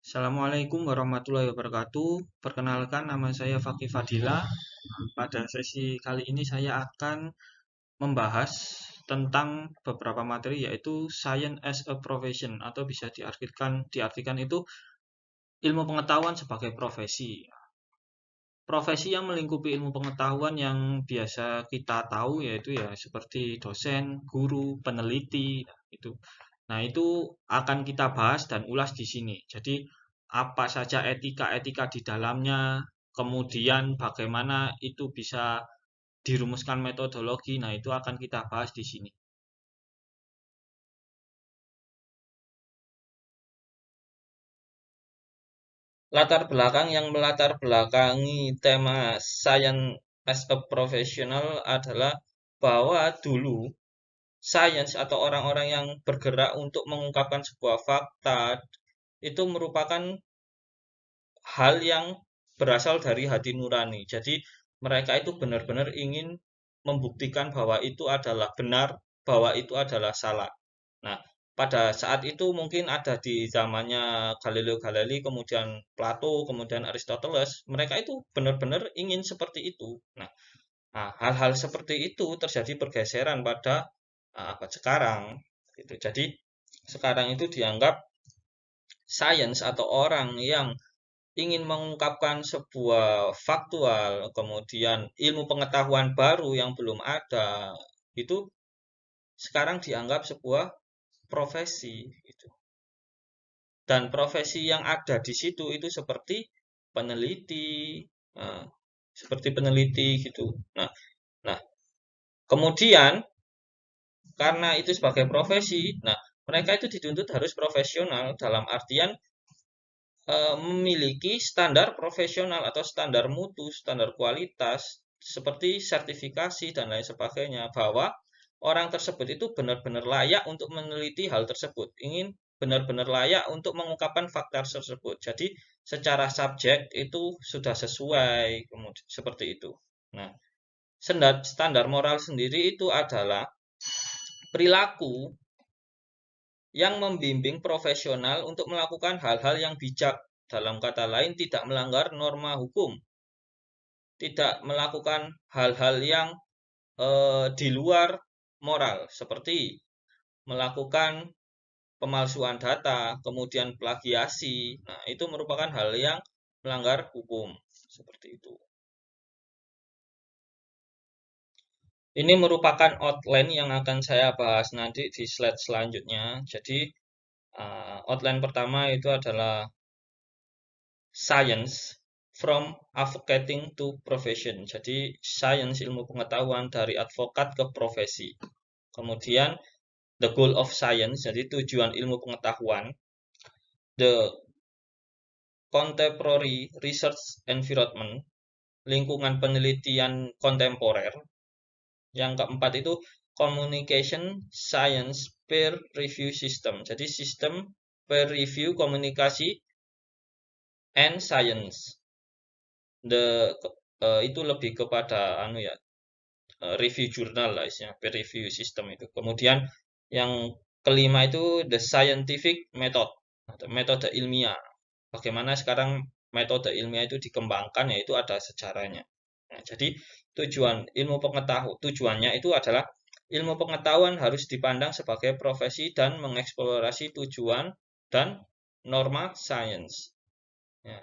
Assalamualaikum warahmatullahi wabarakatuh. Perkenalkan, nama saya Fakih Fadila. Pada sesi kali ini saya akan membahas tentang beberapa materi, yaitu Science as a Profession, atau bisa diartikan itu ilmu pengetahuan sebagai profesi. Profesi yang melingkupi ilmu pengetahuan yang biasa kita tahu yaitu ya seperti dosen, guru, peneliti, itu. Nah, itu akan kita bahas dan ulas di sini. Jadi, apa saja etika-etika di dalamnya, kemudian bagaimana itu bisa dirumuskan metodologi. Nah, itu akan kita bahas di sini. Latar belakang yang melatar belakangi tema Science as a Professional adalah bahwa dulu Science atau orang-orang yang bergerak untuk mengungkapkan sebuah fakta itu merupakan hal yang berasal dari hati nurani. Jadi mereka itu benar-benar ingin membuktikan bahwa itu adalah benar, bahwa itu adalah salah. Nah, pada saat itu mungkin ada di zamannya Galileo Galilei, kemudian Plato, kemudian Aristoteles, mereka itu benar-benar ingin seperti itu. Hal-hal seperti itu terjadi pergeseran pada abad sekarang. Gitu. Jadi sekarang itu dianggap sains atau orang yang ingin mengungkapkan sebuah faktual, kemudian ilmu pengetahuan baru yang belum ada, itu sekarang dianggap sebuah profesi gitu. Dan profesi yang ada di situ itu seperti peneliti, nah, seperti peneliti gitu. Nah, nah, kemudian karena itu sebagai profesi, nah mereka itu dituntut harus profesional dalam artian memiliki standar profesional atau standar mutu, standar kualitas, seperti sertifikasi dan lain sebagainya, bahwa orang tersebut itu benar-benar layak untuk meneliti hal tersebut, ingin benar-benar layak untuk mengungkapkan fakta tersebut. Jadi secara subjek itu sudah sesuai, kemudian seperti itu. Nah, standar moral sendiri itu adalah perilaku yang membimbing profesional untuk melakukan hal-hal yang bijak. Dalam kata lain, tidak melanggar norma hukum, tidak melakukan hal-hal yang di luar moral, seperti melakukan pemalsuan data, kemudian plagiasi. Nah, itu merupakan hal yang melanggar hukum, seperti itu. Ini merupakan outline yang akan saya bahas nanti di slide selanjutnya. Jadi, outline pertama itu adalah science from advocating to profession. Jadi science ilmu pengetahuan dari advokat ke profesi. Kemudian the goal of science, jadi tujuan ilmu pengetahuan. The contemporary research environment, lingkungan penelitian kontemporer. Yang keempat itu communication science peer review system. Jadi sistem peer review komunikasi and science. Itu lebih kepada review jurnal lah isinya, peer review system itu. Kemudian yang kelima itu the scientific method atau metode ilmiah. Bagaimana sekarang metode ilmiah itu dikembangkan, yaitu ada sejarahnya. Nah, jadi tujuannya itu adalah ilmu pengetahuan harus dipandang sebagai profesi dan mengeksplorasi tujuan dan norma sains. Ya,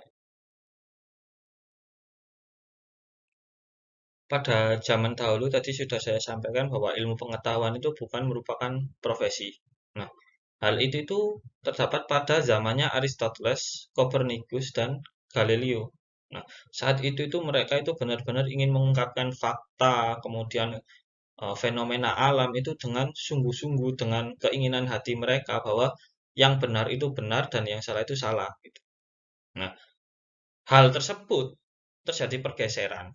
pada zaman dahulu tadi sudah saya sampaikan bahwa ilmu pengetahuan itu bukan merupakan profesi. Nah, hal itu terdapat pada zamannya Aristoteles, Copernicus, dan Galileo. Nah, saat itu mereka itu benar-benar ingin mengungkapkan fakta, kemudian fenomena alam itu dengan sungguh-sungguh, dengan keinginan hati mereka bahwa yang benar itu benar dan yang salah itu salah. Gitu. Nah, hal tersebut terjadi pergeseran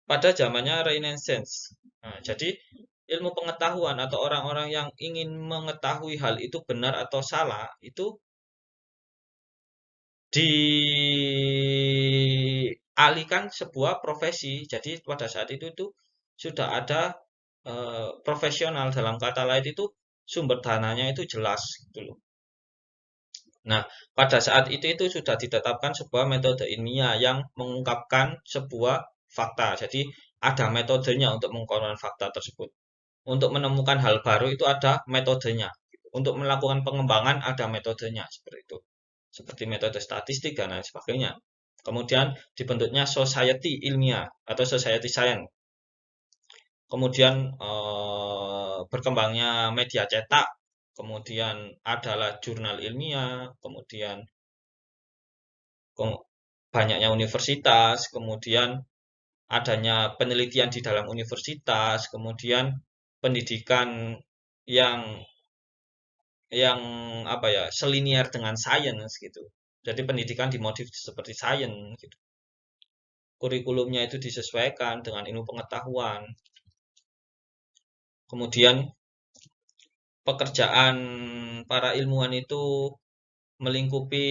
pada zamannya Renaissance. Nah, jadi ilmu pengetahuan atau orang-orang yang ingin mengetahui hal itu benar atau salah itu dialihkan sebuah profesi. Jadi pada saat itu sudah ada profesional, dalam kata lain itu sumber dananya itu jelas gitu loh. Nah, pada saat itu sudah ditetapkan sebuah metode ilmiah yang mengungkapkan sebuah fakta. Jadi ada metodenya untuk mengungkapkan fakta tersebut. Untuk menemukan hal baru itu ada metodenya. Untuk melakukan pengembangan ada metodenya seperti itu. Seperti metode statistik dan lain sebagainya. Kemudian dibentuknya society ilmiah atau society science. Kemudian berkembangnya media cetak, kemudian adalah jurnal ilmiah, kemudian banyaknya universitas, kemudian adanya penelitian di dalam universitas, kemudian pendidikan yang yang apa ya, selinier dengan sains gitu. Jadi pendidikan dimodif seperti sains gitu. Kurikulumnya itu disesuaikan dengan ilmu pengetahuan. Kemudian pekerjaan para ilmuwan itu melingkupi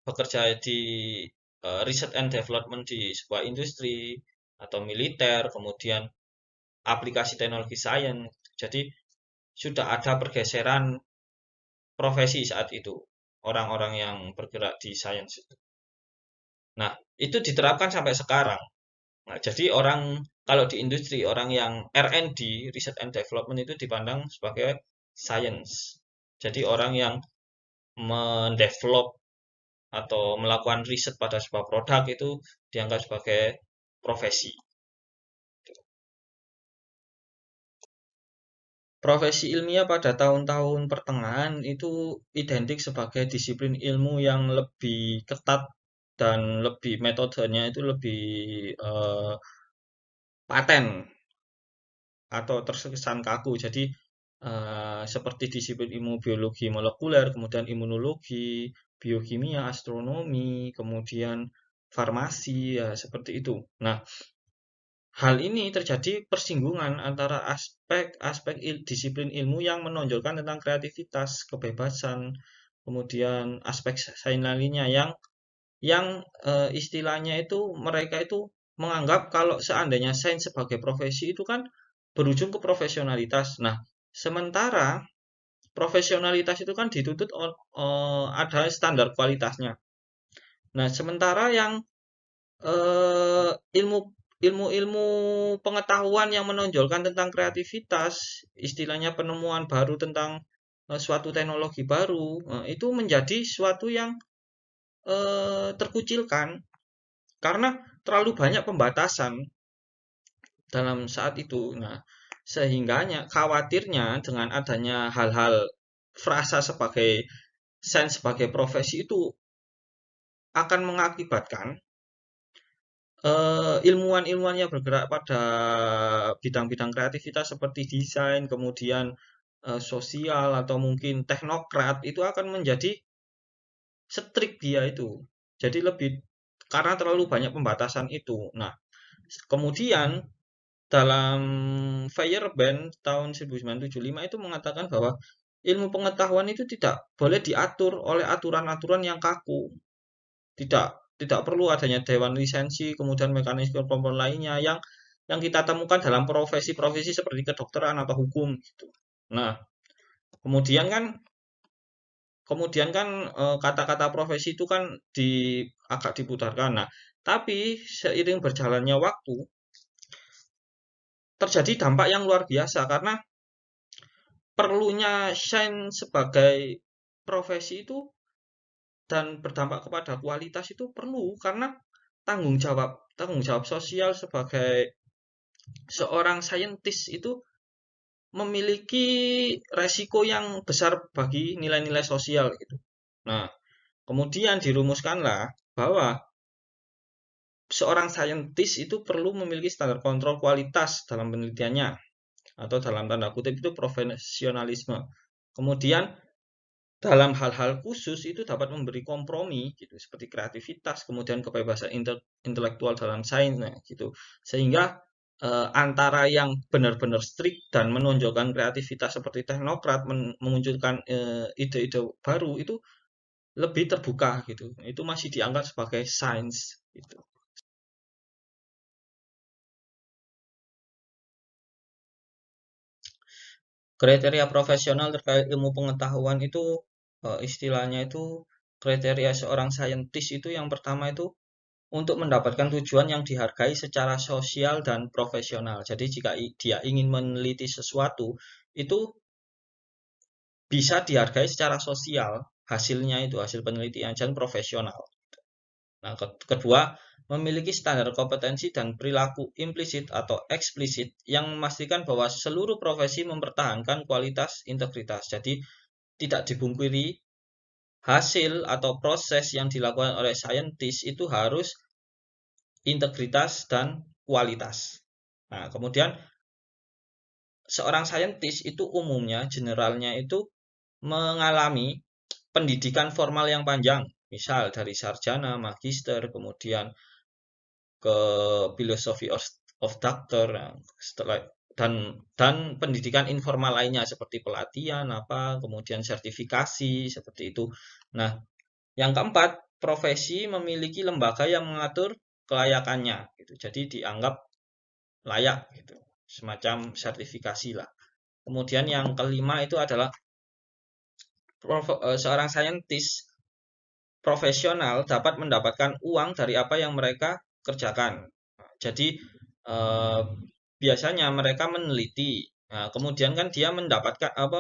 bekerja di research and development di sebuah industri atau militer, kemudian aplikasi teknologi sains. Jadi sudah ada pergeseran profesi saat itu, orang-orang yang bergerak di sains itu. Nah, itu diterapkan sampai sekarang. Nah, jadi orang kalau di industri, orang yang R&D, Research and Development itu dipandang sebagai science. Jadi orang yang mendevelop atau melakukan riset pada sebuah produk itu dianggap sebagai profesi. Profesi ilmiah pada tahun-tahun pertengahan itu identik sebagai disiplin ilmu yang lebih ketat dan lebih metodenya itu lebih paten atau terkesan kaku. Jadi seperti disiplin ilmu biologi molekuler, kemudian imunologi, biokimia, astronomi, kemudian farmasi, ya seperti itu. Nah, hal ini terjadi persinggungan antara aspek-aspek disiplin ilmu yang menonjolkan tentang kreativitas, kebebasan, kemudian aspek sains lainnya yang istilahnya itu mereka itu menganggap kalau seandainya sains sebagai profesi itu kan berujung ke profesionalitas. Nah, sementara profesionalitas itu kan dituntut ada standar kualitasnya. Nah, sementara yang eh, ilmu ilmu-ilmu pengetahuan yang menonjolkan tentang kreativitas, istilahnya penemuan baru tentang suatu teknologi baru, itu menjadi suatu yang terkucilkan karena terlalu banyak pembatasan dalam saat itu. Nah, sehingganya khawatirnya dengan adanya hal-hal frasa sebagai sains sebagai profesi itu akan mengakibatkan ilmuwan-ilmuwan yang bergerak pada bidang-bidang kreativitas seperti desain, kemudian sosial atau mungkin teknokrat itu akan menjadi strik dia itu. Jadi lebih karena terlalu banyak pembatasan itu. Nah, kemudian dalam Feyerabend tahun 1975 itu mengatakan bahwa ilmu pengetahuan itu tidak boleh diatur oleh aturan-aturan yang kaku. Tidak tidak perlu adanya dewan lisensi, kemudian mekanisme kompon lainnya yang kita temukan dalam profesi-profesi seperti kedokteran atau hukum gitu. Nah, kemudian kan kata-kata profesi itu kan agak diputarkan. Nah, tapi seiring berjalannya waktu terjadi dampak yang luar biasa karena perlunya sains sebagai profesi itu dan berdampak kepada kualitas itu perlu karena tanggung jawab sosial sebagai seorang saintis itu memiliki resiko yang besar bagi nilai-nilai sosial gitu. Nah, kemudian dirumuskanlah bahwa seorang saintis itu perlu memiliki standar kontrol kualitas dalam penelitiannya atau dalam tanda kutip itu profesionalisme. Kemudian dalam hal-hal khusus itu dapat memberi kompromi gitu seperti kreativitas, kemudian kebebasan intelektual dalam sains nah, gitu. Sehingga antara yang benar-benar strict dan menonjolkan kreativitas seperti teknokrat memunculkan ide-ide baru itu lebih terbuka gitu. Itu masih dianggap sebagai sains gitu. Kriteria profesional terkait ilmu pengetahuan itu istilahnya itu kriteria seorang saintis itu yang pertama itu untuk mendapatkan tujuan yang dihargai secara sosial dan profesional. Jadi jika dia ingin meneliti sesuatu, itu bisa dihargai secara sosial hasilnya itu, hasil penelitian dan profesional. Nah, kedua, memiliki standar kompetensi dan perilaku implisit atau eksplisit yang memastikan bahwa seluruh profesi mempertahankan kualitas integritas. Jadi, tidak dibungkiri hasil atau proses yang dilakukan oleh saintis itu harus integritas dan kualitas. Nah, kemudian seorang saintis itu umumnya, generalnya itu mengalami pendidikan formal yang panjang, misal dari sarjana, magister, kemudian ke filosofi of doctor, nah, setelah dan pendidikan informal lainnya seperti pelatihan apa, kemudian sertifikasi seperti itu. Nah, yang keempat, profesi memiliki lembaga yang mengatur kelayakannya gitu. Jadi dianggap layak gitu. Semacam sertifikasi lah. Kemudian yang kelima itu adalah seorang saintis profesional dapat mendapatkan uang dari apa yang mereka kerjakan. Jadi eh, biasanya mereka meneliti, nah, kemudian kan dia mendapatkan apa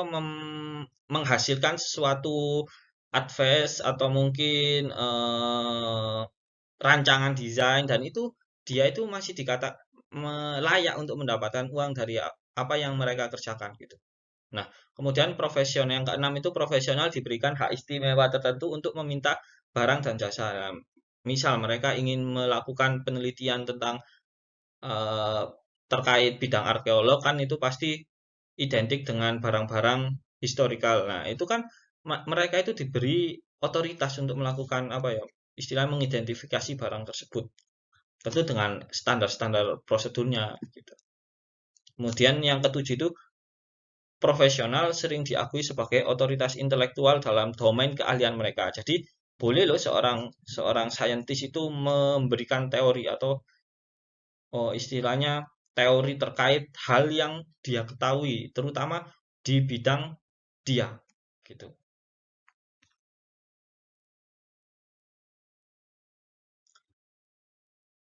menghasilkan sesuatu advice atau mungkin rancangan desain dan itu dia itu masih dikata layak untuk mendapatkan uang dari apa yang mereka kerjakan gitu. Nah, kemudian profesional yang keenam itu profesional diberikan hak istimewa tertentu untuk meminta barang dan jasa. Nah, misal mereka ingin melakukan penelitian tentang eh, terkait bidang arkeolog kan itu pasti identik dengan barang-barang historikal. Nah, itu kan mereka itu diberi otoritas untuk melakukan apa ya, istilah mengidentifikasi barang tersebut. Tentu dengan standar-standar prosedurnya gitu. Kemudian yang ketujuh itu profesional sering diakui sebagai otoritas intelektual dalam domain keahlian mereka. Jadi boleh loh seorang seorang saintis itu memberikan teori atau istilahnya teori terkait hal yang dia ketahui, terutama di bidang dia, gitu.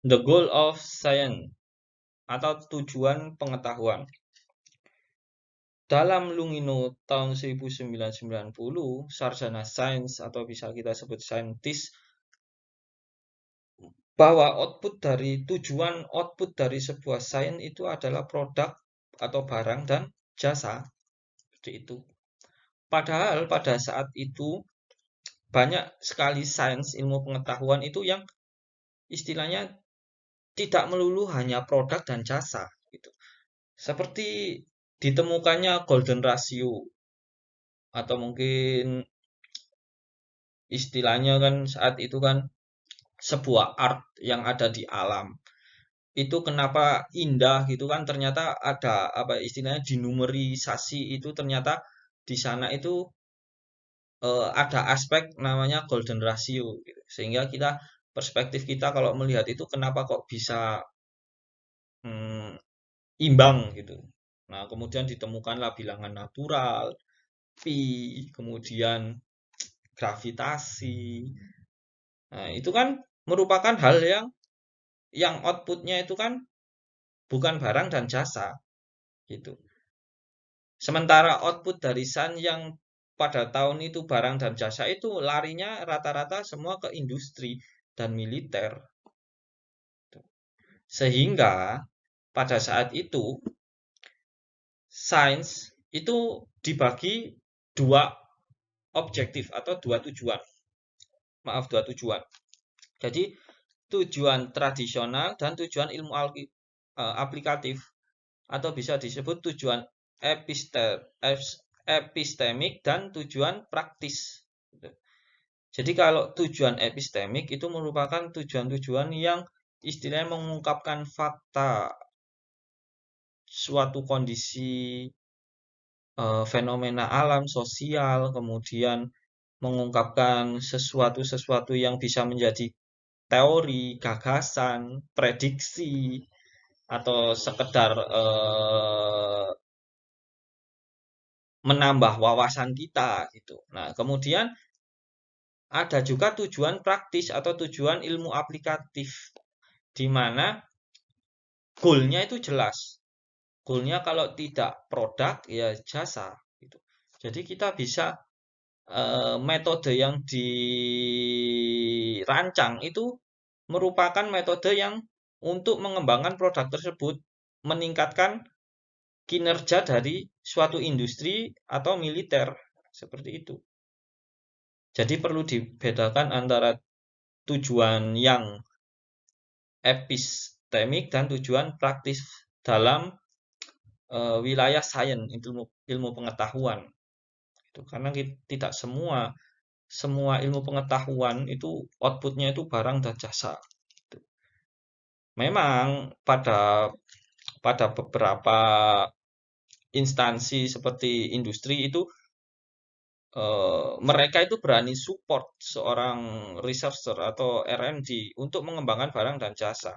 The goal of science atau tujuan pengetahuan. Dalam Lungino tahun 1990, sarjana sains atau bisa kita sebut saintis bahwa output dari sebuah sains itu adalah produk atau barang dan jasa. Seperti itu. Padahal pada saat itu banyak sekali sains ilmu pengetahuan itu yang istilahnya tidak melulu hanya produk dan jasa gitu. Seperti ditemukannya golden ratio atau mungkin istilahnya kan saat itu kan sebuah art yang ada di alam. Itu kenapa indah gitu kan ternyata ada apa istilahnya dinumerisasi itu ternyata di sana itu ada aspek namanya golden ratio gitu. Sehingga kita perspektif kita kalau melihat itu kenapa kok bisa hmm, imbang gitu. Nah, kemudian ditemukanlah bilangan natural, pi, kemudian gravitasi. Nah, itu kan merupakan hal yang outputnya itu kan bukan barang dan jasa gitu. Sementara output dari Sun yang pada tahun itu barang dan jasa itu larinya rata-rata semua ke industri dan militer. Sehingga pada saat itu sains itu dibagi dua objektif atau dua tujuan. Maaf, dua tujuan. Jadi tujuan tradisional dan tujuan ilmu aplikatif atau bisa disebut tujuan epistemik dan tujuan praktis. Jadi kalau tujuan epistemik itu merupakan tujuan-tujuan yang istilahnya mengungkapkan fakta suatu kondisi fenomena alam sosial, kemudian mengungkapkan sesuatu-sesuatu yang bisa menjadi teori, gagasan, prediksi, atau sekedar menambah wawasan kita gitu. Nah, kemudian ada juga tujuan praktis atau tujuan ilmu aplikatif, di mana goalnya itu jelas. Goalnya kalau tidak produk ya jasa gitu. Jadi kita bisa metode yang dirancang itu merupakan metode yang untuk mengembangkan produk tersebut, meningkatkan kinerja dari suatu industri atau militer seperti itu. Jadi perlu dibedakan antara tujuan yang epistemik dan tujuan praktis dalam wilayah sains, ilmu pengetahuan. Itu karena tidak semua ilmu pengetahuan itu outputnya itu barang dan jasa. Gitu. Memang pada beberapa instansi seperti industri itu mereka itu berani support seorang researcher atau R&D untuk mengembangkan barang dan jasa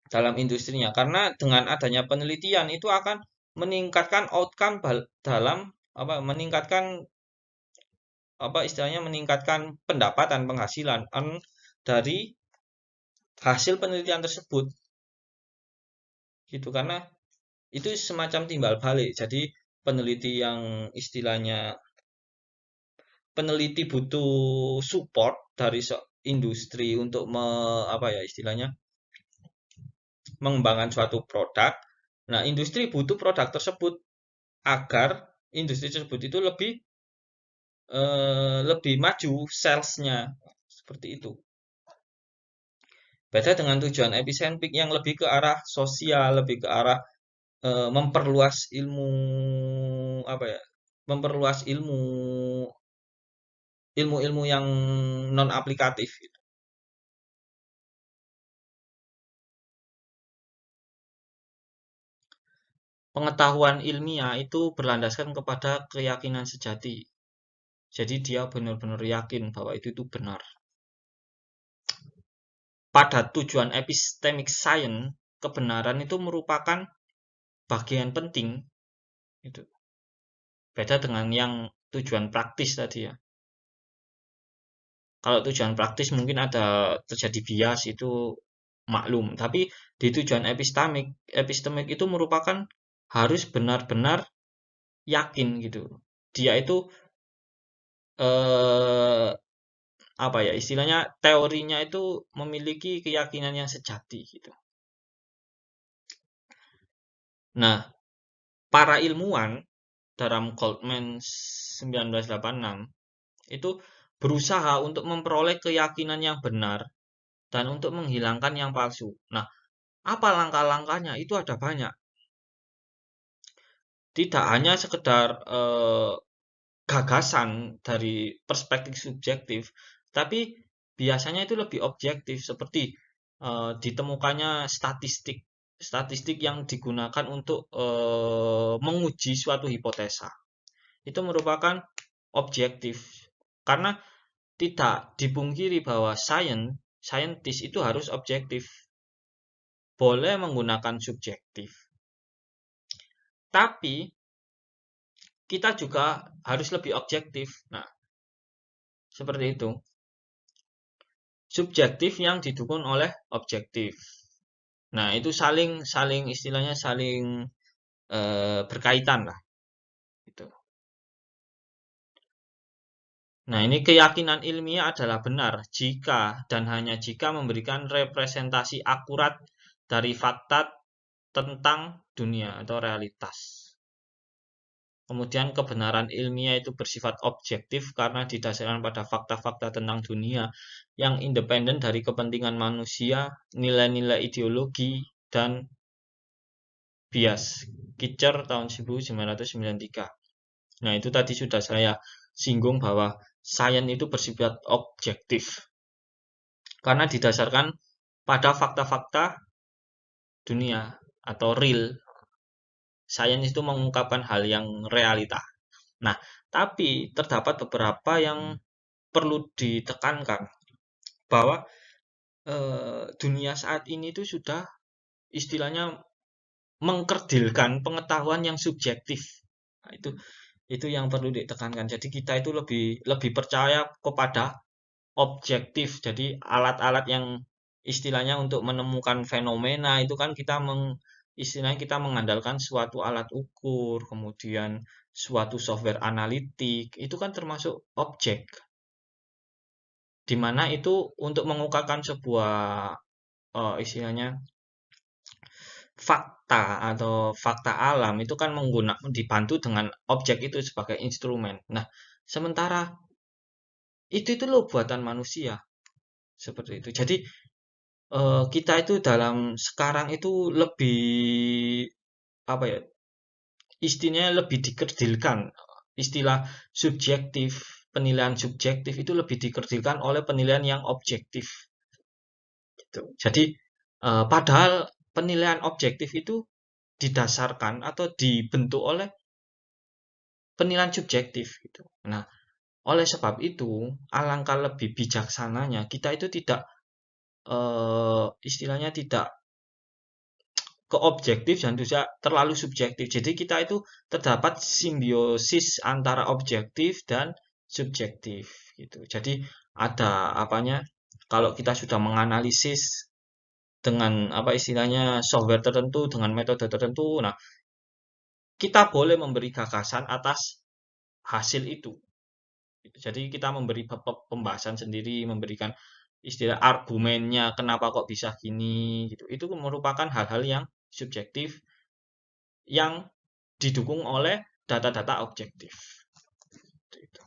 dalam industrinya. Karena dengan adanya penelitian itu akan meningkatkan outcome dalam meningkatkan istilahnya meningkatkan pendapatan penghasilan dari hasil penelitian tersebut gitu karena itu semacam timbal balik. Jadi peneliti yang istilahnya peneliti butuh support dari industri untuk istilahnya mengembangkan suatu produk. Nah, industri butuh produk tersebut agar industri tersebut itu lebih maju salesnya seperti itu. Beda dengan tujuan epicentrik yang lebih ke arah sosial, lebih ke arah memperluas ilmu memperluas ilmu-ilmu yang non aplikatif gitu. Pengetahuan ilmiah itu berlandaskan kepada keyakinan sejati. Jadi dia benar-benar yakin bahwa itu benar. Pada tujuan epistemic science, kebenaran itu merupakan bagian penting. Itu beda dengan yang tujuan praktis tadi ya. Kalau tujuan praktis mungkin ada terjadi bias itu maklum, tapi di tujuan epistemik itu merupakan harus benar-benar yakin gitu. Dia itu eh, istilahnya teorinya itu memiliki keyakinan yang sejati gitu. Nah, para ilmuwan dalam Goldman 1986 itu berusaha untuk memperoleh keyakinan yang benar dan untuk menghilangkan yang palsu. Nah, apa langkah-langkahnya? Itu ada banyak. Tidak hanya sekedar gagasan dari perspektif subjektif, tapi biasanya itu lebih objektif seperti ditemukannya statistik yang digunakan untuk menguji suatu hipotesa. Itu merupakan objektif karena tidak dipungkiri bahwa saintis itu harus objektif, boleh menggunakan subjektif. Tapi kita juga harus lebih objektif. Nah, seperti itu. Subjektif yang didukung oleh objektif. Nah, itu saling istilahnya saling berkaitan lah. Gitu. Nah, ini keyakinan ilmiah adalah benar jika dan hanya jika memberikan representasi akurat dari fakta tentang dunia atau realitas. Kemudian kebenaran ilmiah itu bersifat objektif karena didasarkan pada fakta-fakta tentang dunia yang independen dari kepentingan manusia, nilai-nilai ideologi, dan bias. Kitcher tahun 1993. Nah, itu tadi sudah saya singgung bahwa sains itu bersifat objektif karena didasarkan pada fakta-fakta dunia atau real. Sains itu mengungkapkan hal yang realita. Nah, tapi terdapat beberapa yang perlu ditekankan bahwa dunia saat ini itu sudah istilahnya mengkerdilkan pengetahuan yang subjektif. Nah, itu yang perlu ditekankan. Jadi kita itu lebih lebih percaya kepada objektif. Jadi alat-alat yang istilahnya untuk menemukan fenomena itu kan istilahnya kita mengandalkan suatu alat ukur, kemudian suatu software analitik, itu kan termasuk objek, di mana itu untuk mengungkapkan sebuah istilahnya fakta atau fakta alam itu kan dibantu dengan objek itu sebagai instrumen. Nah, sementara itu loh buatan manusia seperti itu. Jadi kita itu dalam sekarang itu lebih apa ya? Istilahnya lebih dikerdilkan. Istilah subjektif, penilaian subjektif itu lebih dikerdilkan oleh penilaian yang objektif. Gitu. Jadi padahal penilaian objektif itu didasarkan atau dibentuk oleh penilaian subjektif gitu. Nah, oleh sebab itu alangkah lebih bijaksananya kita itu tidak istilahnya tidak ke objektif dan tidak terlalu subjektif. Jadi kita itu terdapat simbiosis antara objektif dan subjektif gitu. Jadi ada apanya? Kalau kita sudah menganalisis dengan apa istilahnya software tertentu dengan metode tertentu, nah kita boleh memberi gagasan atas hasil itu. Jadi kita memberi pembahasan sendiri, memberikan istilah argumennya kenapa kok bisa gini gitu. Itu merupakan hal-hal yang subjektif yang didukung oleh data-data objektif. Gitu.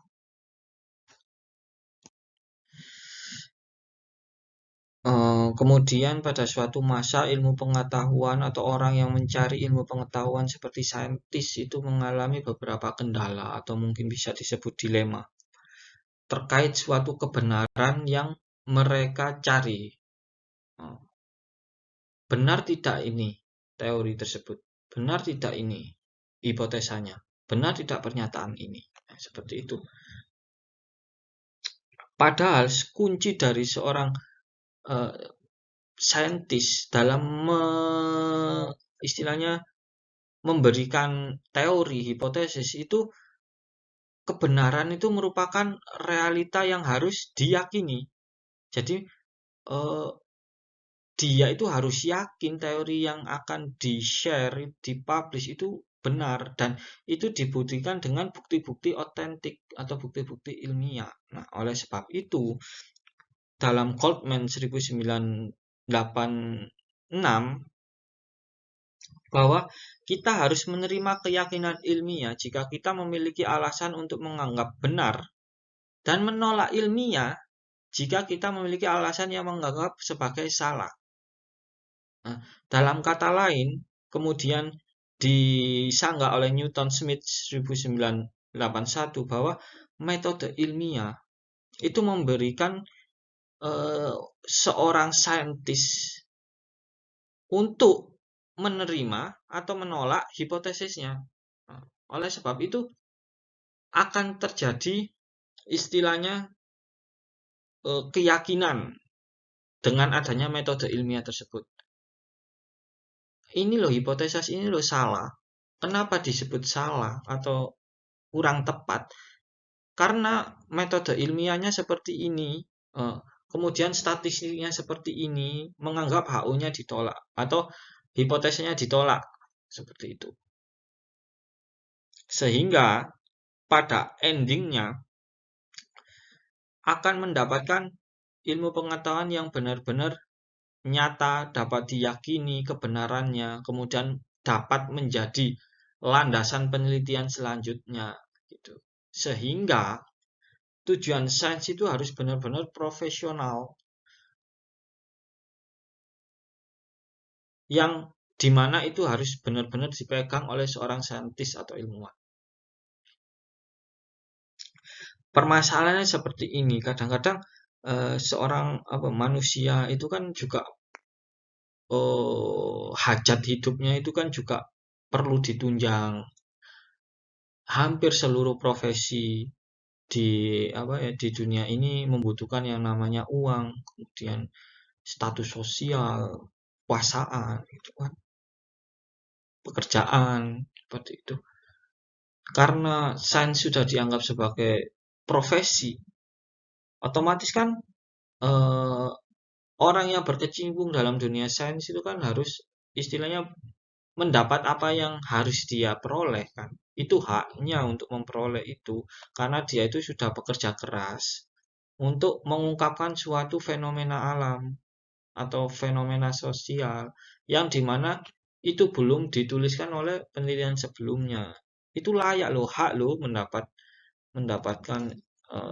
Kemudian pada suatu masa ilmu pengetahuan atau orang yang mencari ilmu pengetahuan seperti saintis itu mengalami beberapa kendala atau mungkin bisa disebut dilema terkait suatu kebenaran yang mereka cari. Benar tidak ini teori tersebut? Benar tidak ini hipotesanya? Benar tidak pernyataan ini? Nah, seperti itu. Padahal kunci dari seorang uh, saintis dalam istilahnya memberikan teori hipotesis itu kebenaran itu merupakan realita yang harus diyakini. Jadi uh, dia itu harus yakin teori yang akan di-share, di-publish itu benar dan itu dibuktikan dengan bukti-bukti otentik atau bukti-bukti ilmiah. Nah, oleh sebab itu dalam Goldman 1986 bahwa kita harus menerima keyakinan ilmiah jika kita memiliki alasan untuk menganggap benar dan menolak ilmiah jika kita memiliki alasan yang menganggap sebagai salah. Nah, dalam kata lain, kemudian disanggah oleh Newton Smith 1981 bahwa metode ilmiah itu memberikan seorang saintis untuk menerima atau menolak hipotesisnya. Nah, oleh sebab itu akan terjadi istilahnya keyakinan dengan adanya metode ilmiah tersebut. Ini loh hipotesis ini loh salah. Kenapa disebut salah atau kurang tepat? Karena metode ilmiahnya seperti ini, kemudian statistiknya seperti ini, menganggap HU-nya ditolak atau hipotesisnya ditolak seperti itu. Sehingga pada endingnya akan mendapatkan ilmu pengetahuan yang benar-benar nyata, dapat diyakini kebenarannya, kemudian dapat menjadi landasan penelitian selanjutnya gitu. Sehingga tujuan sains itu harus benar-benar profesional yang dimana itu harus benar-benar dipegang oleh seorang saintis atau ilmuwan. Permasalahannya seperti ini, kadang-kadang seorang manusia itu kan juga hajat hidupnya itu kan juga perlu ditunjang. Hampir seluruh profesi di dunia ini membutuhkan yang namanya uang, kemudian status sosial, kekuasaan, gitu kan, pekerjaan seperti itu. karena sains sudah dianggap sebagai profesi, otomatis kan eh, orang yang berkecimpung dalam dunia sains itu kan harus istilahnya mendapat apa yang harus dia peroleh kan. Itu haknya untuk memperoleh itu karena dia itu sudah bekerja keras untuk mengungkapkan suatu fenomena alam atau fenomena sosial yang dimana itu belum dituliskan oleh penelitian sebelumnya. Itu layak loh, hak loh mendapatkan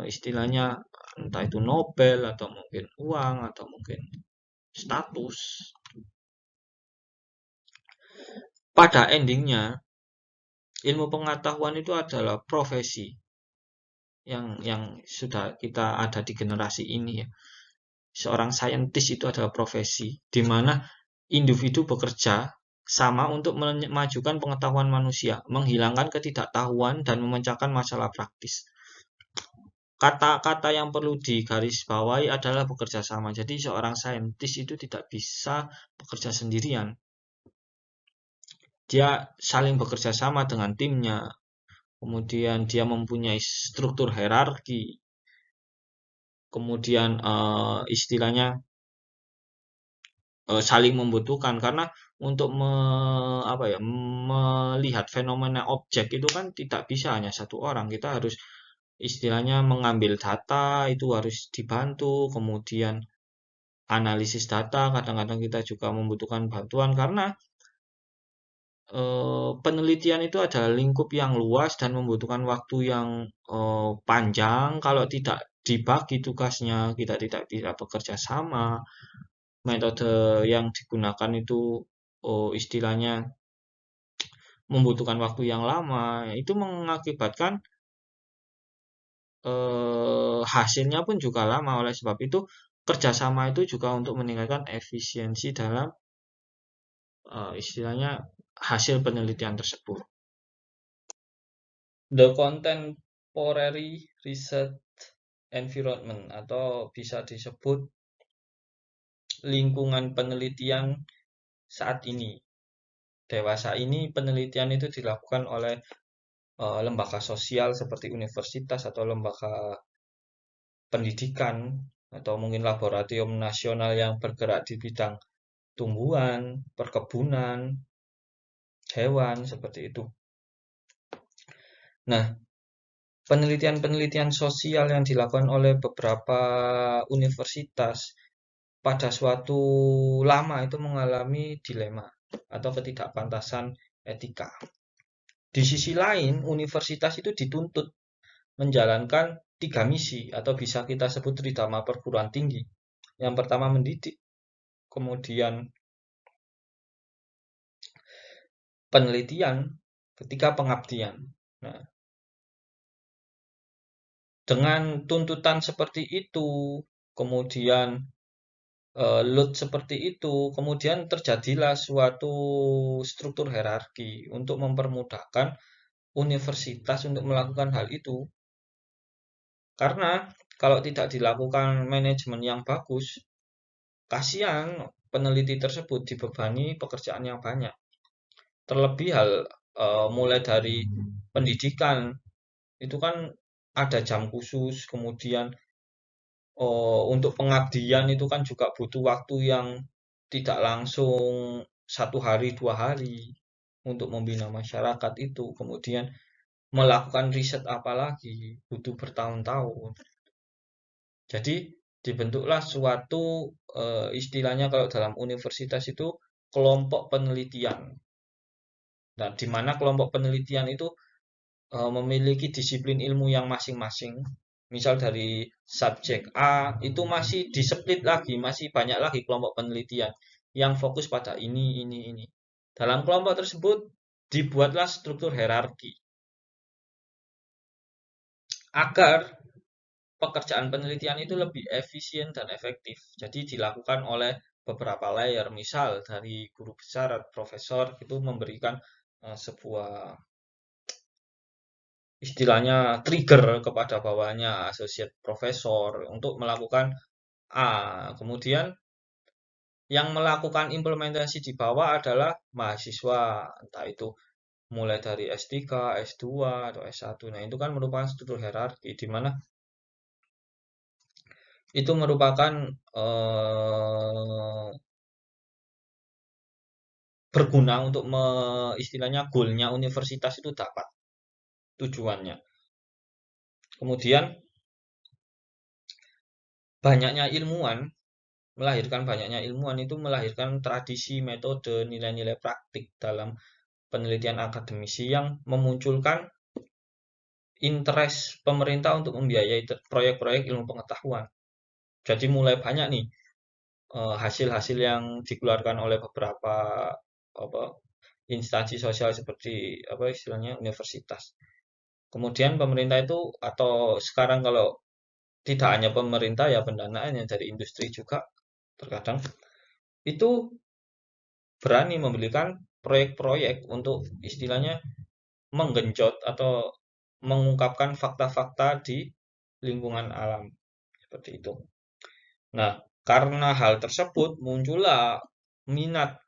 istilahnya entah itu Nobel atau mungkin uang atau mungkin status. Pada endingnya, ilmu pengetahuan itu adalah profesi yang sudah kita ada di generasi ini ya. Seorang saintis itu adalah profesi di mana individu bekerja sama untuk memajukan pengetahuan manusia, menghilangkan ketidaktahuan dan memecahkan masalah praktis. Kata-kata yang perlu digarisbawahi adalah bekerja sama. Jadi seorang saintis itu tidak bisa bekerja sendirian. Dia saling bekerja sama dengan timnya. Kemudian dia mempunyai struktur hierarki. Kemudian istilahnya saling membutuhkan karena untuk melihat fenomena objek itu kan tidak bisa hanya satu orang. Kita harus istilahnya mengambil data itu harus dibantu, kemudian analisis data kadang-kadang kita juga membutuhkan bantuan karena penelitian itu adalah lingkup yang luas dan membutuhkan waktu yang panjang. Kalau tidak dibagi tugasnya, kita tidak bisa bekerja sama. Metode yang digunakan itu istilahnya membutuhkan waktu yang lama. Itu mengakibatkan hasilnya pun juga lama. Oleh sebab itu, kerjasama itu juga untuk meningkatkan efisiensi dalam istilahnya hasil penelitian tersebut. The contemporary research environment atau bisa disebut lingkungan penelitian saat ini. Dewasa ini penelitian itu dilakukan oleh lembaga sosial seperti universitas atau lembaga pendidikan atau mungkin laboratorium nasional yang bergerak di bidang tumbuhan, perkebunan, hewan seperti itu. Nah, penelitian-penelitian sosial yang dilakukan oleh beberapa universitas pada suatu lama itu mengalami dilema atau ketidakpantasan etika. Di sisi lain, universitas itu dituntut menjalankan 3 misi atau bisa kita sebut tridharma perguruan tinggi. Yang pertama mendidik, kemudian penelitian, ketiga pengabdian. Nah, dengan tuntutan seperti itu, kemudian load seperti itu, kemudian terjadilah suatu struktur hierarki untuk mempermudahkan universitas untuk melakukan hal itu. Karena kalau tidak dilakukan manajemen yang bagus, kasihan peneliti tersebut dibebani pekerjaan yang banyak. Terlebih hal mulai dari pendidikan itu kan ada jam khusus, kemudian untuk pengabdian itu kan juga butuh waktu yang tidak langsung 1 hari 2 hari untuk membina masyarakat itu, kemudian melakukan riset apalagi butuh bertahun-tahun. Jadi dibentuklah suatu istilahnya kalau dalam universitas itu kelompok penelitian. Nah, di mana kelompok penelitian itu memiliki disiplin ilmu yang masing-masing. Misal dari subjek A itu masih displit lagi, masih banyak lagi kelompok penelitian yang fokus pada ini. Dalam kelompok tersebut dibuatlah struktur hierarki agar pekerjaan penelitian itu lebih efisien dan efektif. Jadi dilakukan oleh beberapa layer, misal dari guru besar, profesor itu memberikan sebuah istilahnya trigger kepada bawahnya associate profesor untuk melakukan A. Kemudian yang melakukan implementasi di bawah adalah mahasiswa, entah itu mulai dari S3, S2, atau S1. Nah, itu kan merupakan struktur hierarki di mana itu merupakan berguna untuk istilahnya goalnya universitas itu dapat tujuannya. Kemudian banyaknya ilmuwan itu melahirkan tradisi, metode, nilai-nilai praktik dalam penelitian akademisi yang memunculkan interest pemerintah untuk membiayai proyek-proyek ilmu pengetahuan. Jadi mulai banyak nih hasil-hasil yang dikeluarkan oleh beberapa apa, instansi sosial seperti apa istilahnya universitas. Kemudian pemerintah itu atau sekarang kalau tidak hanya pemerintah ya pendanaan yang dari industri juga terkadang itu berani memberikan proyek-proyek untuk istilahnya menggenjot atau mengungkapkan fakta-fakta di lingkungan alam seperti itu. Nah, karena hal tersebut muncullah minat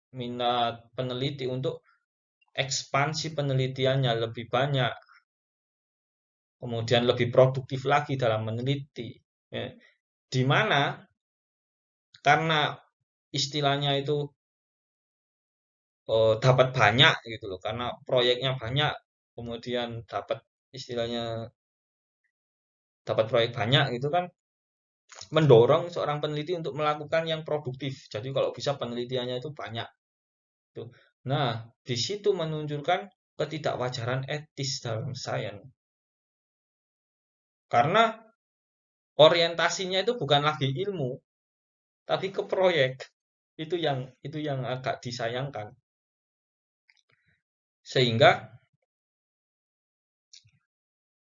minat peneliti untuk ekspansi penelitiannya lebih banyak, kemudian lebih produktif lagi dalam meneliti. Ya. Di mana karena istilahnya itu dapat banyak gitu loh, karena proyeknya banyak, kemudian dapat istilahnya dapat proyek banyak gitu kan, mendorong seorang peneliti untuk melakukan yang produktif. Jadi kalau bisa penelitiannya itu banyak. Tuh. Nah, di situ menunjukkan ketidakwajaran etis dalam sains. Karena orientasinya itu bukan lagi ilmu, tapi ke proyek. Itu yang agak disayangkan. Sehingga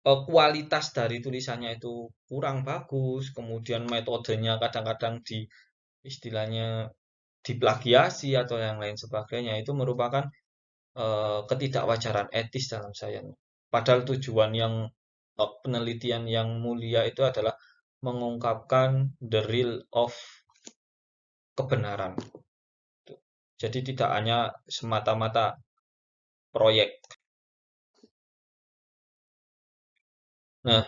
kualitas dari tulisannya itu kurang bagus, kemudian metodenya kadang-kadang istilahnya diplagiasi atau yang lain sebagainya. Itu merupakan ketidakwajaran etis dalam sains. Padahal tujuan yang penelitian yang mulia itu adalah mengungkapkan the real of kebenaran. Jadi tidak hanya semata-mata proyek. Nah,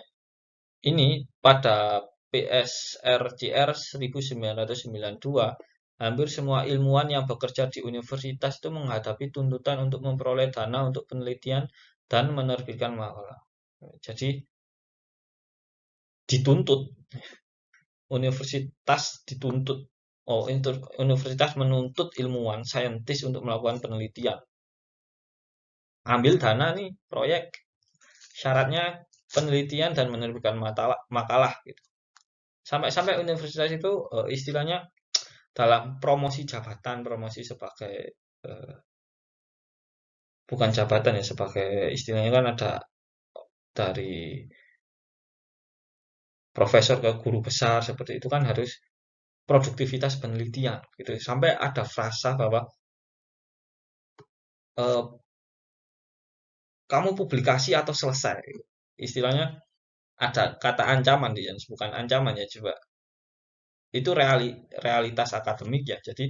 ini pada PSRCR 1992, hampir semua ilmuwan yang bekerja di universitas itu menghadapi tuntutan untuk memperoleh dana untuk penelitian dan menerbitkan makalah. Jadi dituntut, universitas dituntut, universitas menuntut ilmuwan, saintis untuk melakukan penelitian. Ambil dana nih, proyek. Syaratnya penelitian dan menerbitkan makalah gitu. Sampai-sampai universitas itu istilahnya dalam promosi jabatan, promosi sebagai bukan jabatan ya, sebagai istilahnya kan ada dari profesor ke guru besar seperti itu kan harus produktivitas penelitian gitu. Sampai ada frasa bahwa eh, kamu publikasi atau selesai. Istilahnya ada kata ancaman di sana, bukan ancaman ya coba. Itu realitas akademik ya. Jadi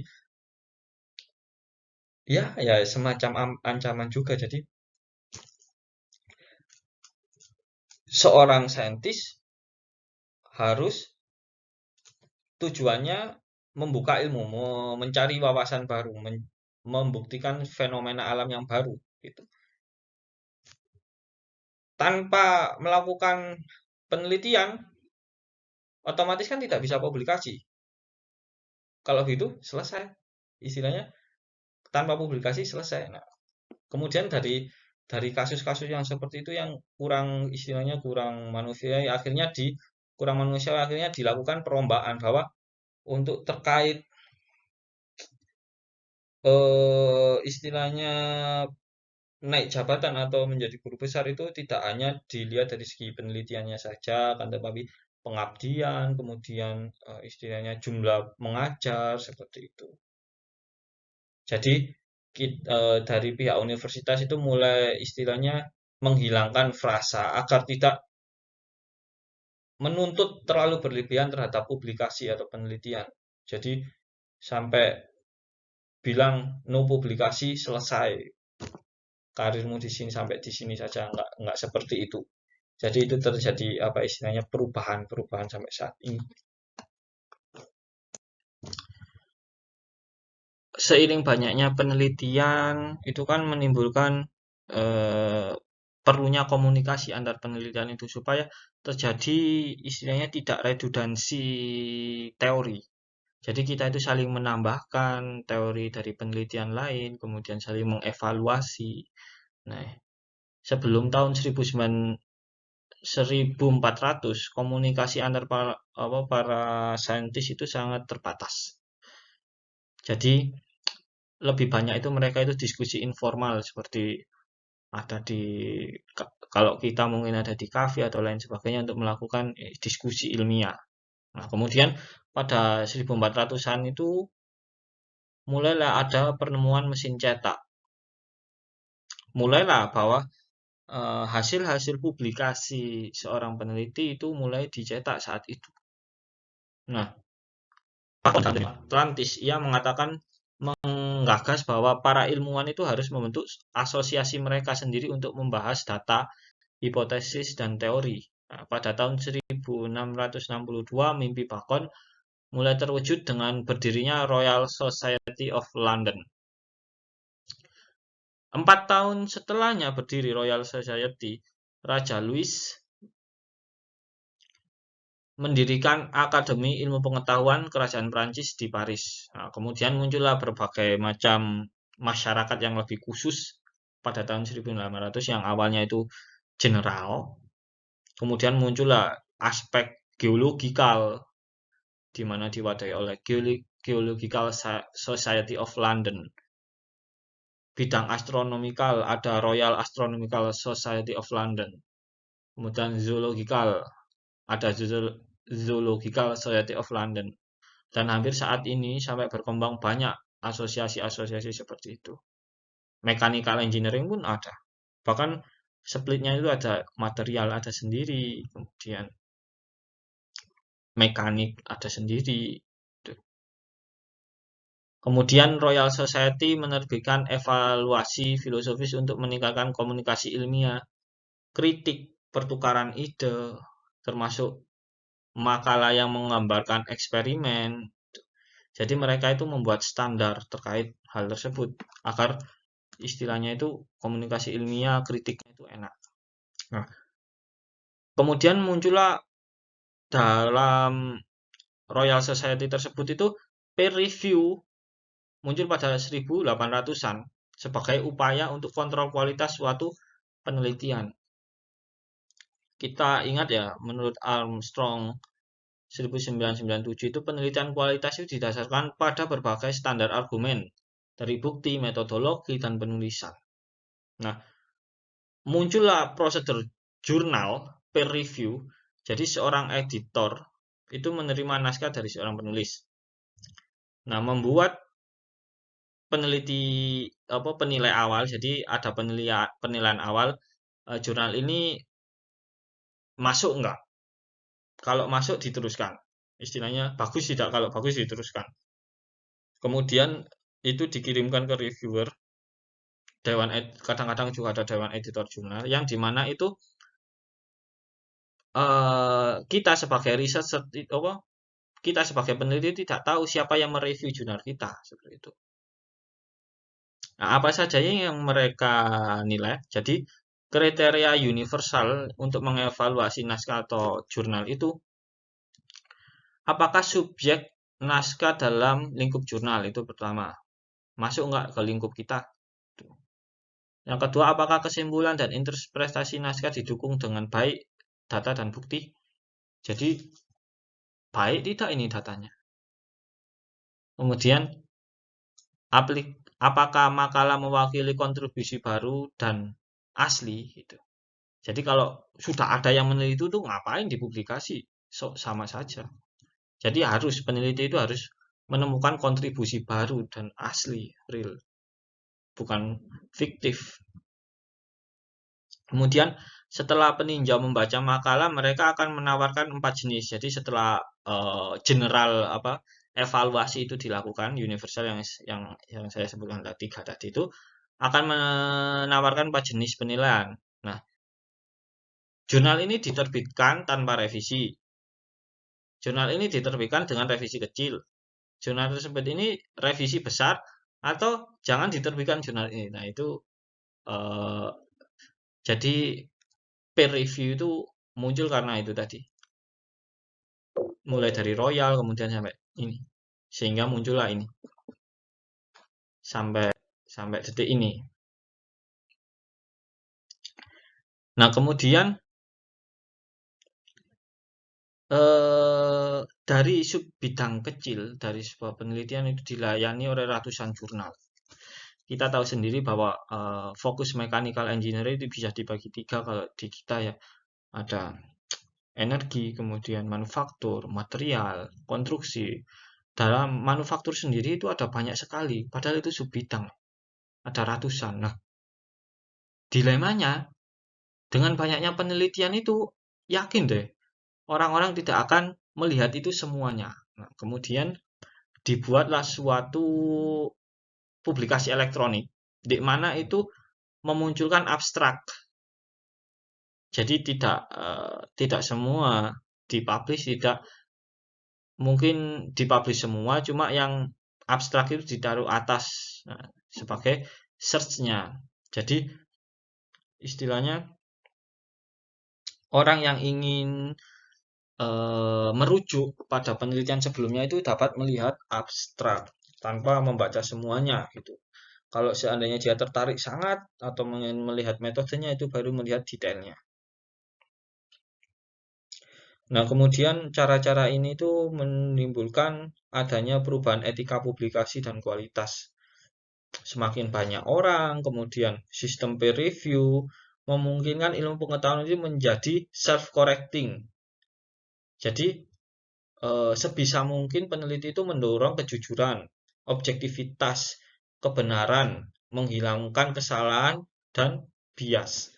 ya semacam ancaman juga. Jadi seorang saintis harus tujuannya membuka ilmu, mencari wawasan baru, membuktikan fenomena alam yang baru gitu. Tanpa melakukan penelitian, otomatis kan tidak bisa publikasi. Kalau gitu selesai. Istilahnya tanpa publikasi selesai. Nah, kemudian dari kasus-kasus yang seperti itu yang kurang istilahnya kurang manusiawi akhirnya dilakukan perlombaan bahwa untuk terkait istilahnya naik jabatan atau menjadi guru besar itu tidak hanya dilihat dari segi penelitiannya saja, kan tetapi pengabdian, kemudian istilahnya jumlah mengajar seperti itu. Jadi dari pihak universitas itu mulai istilahnya menghilangkan frasa agar tidak menuntut terlalu berlebihan terhadap publikasi atau penelitian. Jadi sampai bilang no publikasi selesai. karirmu di sini sampai di sini saja, nggak seperti itu. Jadi itu terjadi apa istilahnya perubahan sampai saat ini. Seiring banyaknya penelitian itu kan menimbulkan eh, perlunya komunikasi antar penelitian itu supaya terjadi istilahnya tidak redundansi teori. Jadi kita itu saling menambahkan teori dari penelitian lain, kemudian saling mengevaluasi. Nah, sebelum tahun 1400 komunikasi antar para saintis itu sangat terbatas. Jadi lebih banyak itu mereka itu diskusi informal seperti ada di kalau kita mungkin ada di kafe atau lain sebagainya untuk melakukan diskusi ilmiah. Nah, kemudian pada 1400-an itu mulailah ada penemuan mesin cetak. Mulailah bahwa hasil-hasil publikasi seorang peneliti itu mulai dicetak saat itu. Nah, Atlantis ia mengatakan menggagas bahwa para ilmuwan itu harus membentuk asosiasi mereka sendiri untuk membahas data, hipotesis, dan teori. Nah, pada tahun 1662, mimpi Bacon mulai terwujud dengan berdirinya Royal Society of London. 4 tahun setelahnya berdiri Royal Society, Raja Louis mendirikan Akademi Ilmu Pengetahuan Kerajaan Prancis di Paris. Nah, kemudian muncullah berbagai macam masyarakat yang lebih khusus pada tahun 1800 yang awalnya itu general. Kemudian muncullah aspek geologikal di mana diwadahi oleh Geological Society of London. Bidang astronomikal ada Royal Astronomical Society of London. Kemudian zoologikal ada Zoological Society of London. Dan hampir saat ini sampai berkembang banyak asosiasi-asosiasi seperti itu. Mechanical engineering pun ada. Bahkan splitnya itu ada material ada sendiri, kemudian mekanik ada sendiri. Kemudian Royal Society menerbitkan evaluasi filosofis untuk meningkatkan komunikasi ilmiah, kritik, pertukaran ide, termasuk makalah yang menggambarkan eksperimen. Jadi mereka itu membuat standar terkait hal tersebut agar istilahnya itu komunikasi ilmiah, kritiknya itu enak. Nah, kemudian muncullah dalam Royal Society tersebut itu peer review muncul pada 1800-an sebagai upaya untuk kontrol kualitas suatu penelitian. Kita ingat ya, menurut Armstrong 1997 itu penelitian kualitas itu didasarkan pada berbagai standar argumen dari bukti, metodologi, dan penulisan. Nah, muncullah prosedur jurnal peer review. Jadi seorang editor itu menerima naskah dari seorang penulis. Nah, membuat penilai awal. Jadi ada penilaian awal jurnal ini masuk enggak? Kalau masuk diteruskan. Istilahnya bagus tidak, kalau bagus diteruskan. Kemudian itu dikirimkan ke reviewer. Kadang-kadang juga ada dewan editor jurnal yang dimana itu kita sebagai researcher kita sebagai peneliti tidak tahu siapa yang mereview jurnal kita seperti itu. Nah, apa saja yang mereka nilai? Jadi kriteria universal untuk mengevaluasi naskah atau jurnal itu apakah subjek naskah dalam lingkup jurnal itu pertama masuk nggak ke lingkup kita. Yang kedua, apakah kesimpulan dan interpretasi naskah didukung dengan baik data dan bukti. Jadi baik tidak ini datanya. Kemudian apakah makalah mewakili kontribusi baru dan asli gitu. Jadi kalau sudah ada yang meneliti itu ngapain dipublikasi? Sama saja. Jadi peneliti itu harus menemukan kontribusi baru dan asli, real. Bukan fiktif. Kemudian setelah peninjau membaca makalah, mereka akan menawarkan 4 jenis. Jadi setelah general evaluasi itu dilakukan, universal yang saya sebutkan tadi 3 tadi itu, akan menawarkan 4 jenis penilaian. Nah, jurnal ini diterbitkan tanpa revisi. Jurnal ini diterbitkan dengan revisi kecil. Jurnal tersebut ini revisi besar atau jangan diterbitkan jurnal ini. Nah, itu jadi peer review itu muncul karena itu tadi. Mulai dari Royal kemudian sampai ini. Sehingga muncullah ini. Sampai detik ini. Nah, kemudian dari sub bidang kecil dari sebuah penelitian itu dilayani oleh ratusan jurnal. Kita tahu sendiri bahwa fokus mechanical engineering itu bisa dibagi 3 kalau di kita ya. Ada energi, kemudian manufaktur, material, konstruksi. Dalam manufaktur sendiri itu ada banyak sekali, padahal itu sub bidang. Ada ratusan. Nah, dilemanya dengan banyaknya penelitian itu yakin deh orang-orang tidak akan melihat itu semuanya. Nah, kemudian dibuatlah suatu publikasi elektronik di mana itu memunculkan abstrak. Jadi tidak semua dipublish, tidak mungkin dipublish semua, cuma yang abstrak itu ditaruh atas sebagai search-nya. Jadi istilahnya orang yang ingin merujuk pada penelitian sebelumnya itu dapat melihat abstrak tanpa membaca semuanya gitu. Kalau seandainya dia tertarik sangat atau ingin melihat metodenya itu baru melihat detailnya. Nah, kemudian cara-cara ini tuh menimbulkan adanya perubahan etika publikasi dan kualitas. Semakin banyak orang, kemudian sistem peer review memungkinkan ilmu pengetahuan itu menjadi self-correcting. Jadi sebisa mungkin peneliti itu mendorong kejujuran, objektivitas, kebenaran, menghilangkan kesalahan dan bias.